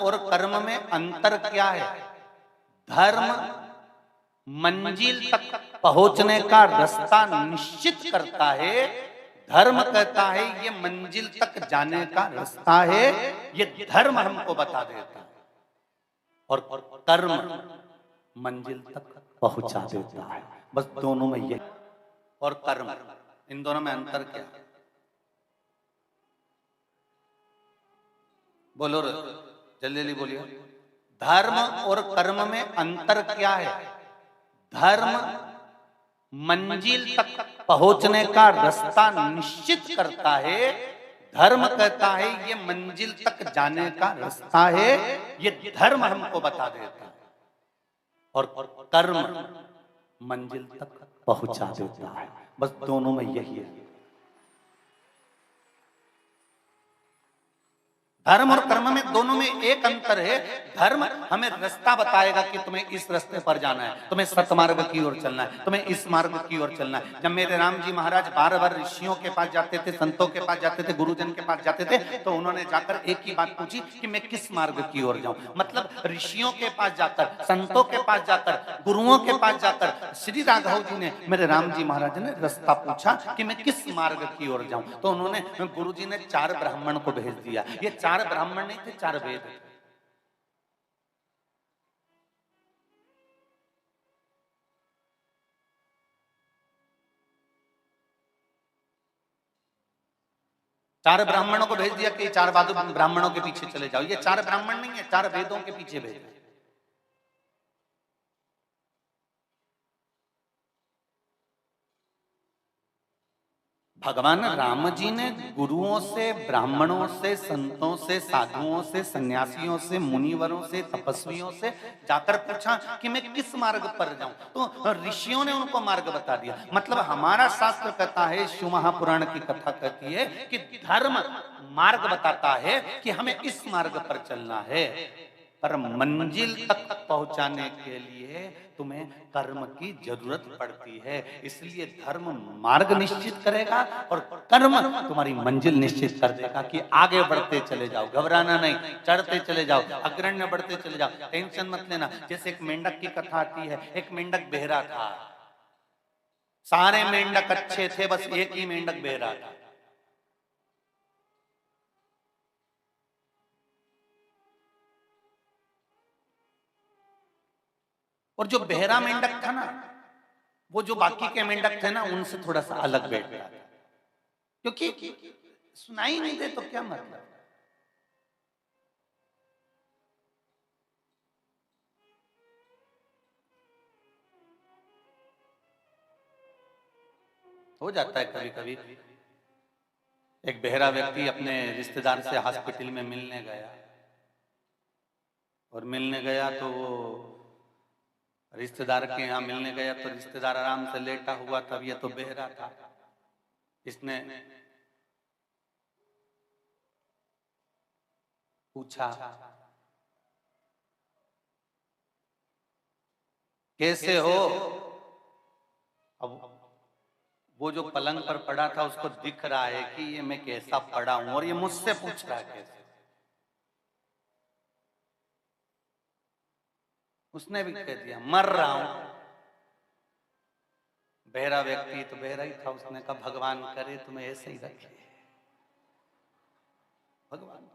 और कर्म में अंतर क्या है? धर्म मंजिल तक पहुंचने का रास्ता निश्चित करता है। धर्म कहता है ये मंजिल तक जाने का रास्ता है, ये धर्म हमको बता देता है। और कर्म मंजिल तक पहुंचा देता है। बस दोनों में ये और कर्म, इन दोनों में अंतर क्या? बोलो रे, जल्दी जल्दी बोलिए। धर्म और कर्म में अंतर क्या है? धर्म मंजिल तक पहुंचने का रास्ता निश्चित करता है। धर्म कहता है ये मंजिल तक जाने का रास्ता है, ये धर्म हमको बता देता है। और कर्म मंजिल तक पहुंचा देता है। बस दोनों में यही है। धर्म और कर्म में दोनों में एक अंतर है। धर्म हमें रास्ता बताएगा कि तुम्हें इस रास्ते पर जाना है, तुम्हें सतमार्ग की ओर चलना है, तुम्हें इस मार्ग की ओर चलना है। जब मेरे राम जी महाराज बार बार ऋषियों के पास जाते थे, संतों के पास जाते थे, गुरुजन के पास जाते थे, तो उन्होंने जाकर एक ही बात पूछी कि मैं किस मार्ग की ओर जाऊं। मतलब ऋषियों के पास जाकर, संतों के पास जाकर, गुरुओं के पास जाकर श्री राघव जी ने, मेरे राम जी महाराज ने रास्ता पूछा कि मैं किस मार्ग की ओर जाऊं। तो उन्होंने, गुरु जी ने 4 ब्राह्मण को भेज दिया। ये 4 ब्राह्मण नहीं थे, 4 वेद थे। चार ब्राह्मणों को भेज दिया कि 4 ब्राह्मणों के पीछे चले जाओ। ये 4 ब्राह्मण नहीं है, 4 वेदों के पीछे भेज। भगवान राम जी ने गुरुओं से, ब्राह्मणों से, संतों से, साधुओं से, सन्यासियों से, मुनिवरों से, तपस्वियों से जाकर पूछा कि मैं किस मार्ग पर जाऊं। तो ऋषियों ने उनको मार्ग बता दिया। मतलब हमारा शास्त्र कहता है, शिव महापुराण की कथा कहती है कि धर्म मार्ग बताता है कि हमें इस मार्ग पर चलना है। पर मंजिल तक पहुंचाने के लिए तुम्हें कर्म की जरूरत पड़ती है। इसलिए धर्म मार्ग निश्चित करेगा और कर्म तुम्हारी मंजिल निश्चित कर देगा कि आगे बढ़ते चले जाओ, घबराना नहीं, चढ़ते चले जाओ, अग्रण्य बढ़ते चले जाओ, टेंशन मत लेना। जैसे एक मेंढक की कथा आती है। एक मेंढक बहरा था, सारे मेंढक अच्छे थे, बस एक ही मेंढक बहरा था। और जो बहरा मेंढक था ना, वो जो बाकी के मेंढक थे ना, उनसे थोड़ा सा अलग बैठ गया, क्योंकि सुनाई नहीं दे तो क्या मतलब। हो जाता है कभी कभी। एक बहरा व्यक्ति अपने रिश्तेदार से हॉस्पिटल में मिलने गया, और मिलने गया तो वो रिश्तेदार के यहाँ मिलने गया तो रिश्तेदार आराम से लेटा हुआ था, ये तो बहरा था। इसने पूछा, कैसे हो? अब वो जो पलंग पर पड़ा था उसको दिख रहा है कि ये मैं कैसा पड़ा हूं, और ये मुझसे पूछ रहा है कैसे। उसने भी कह दिया मर रहा हूं। बहरा व्यक्ति तो बहरा ही था, उसने कहा भगवान करे तुम्हें ऐसे ही रखे, भगवान।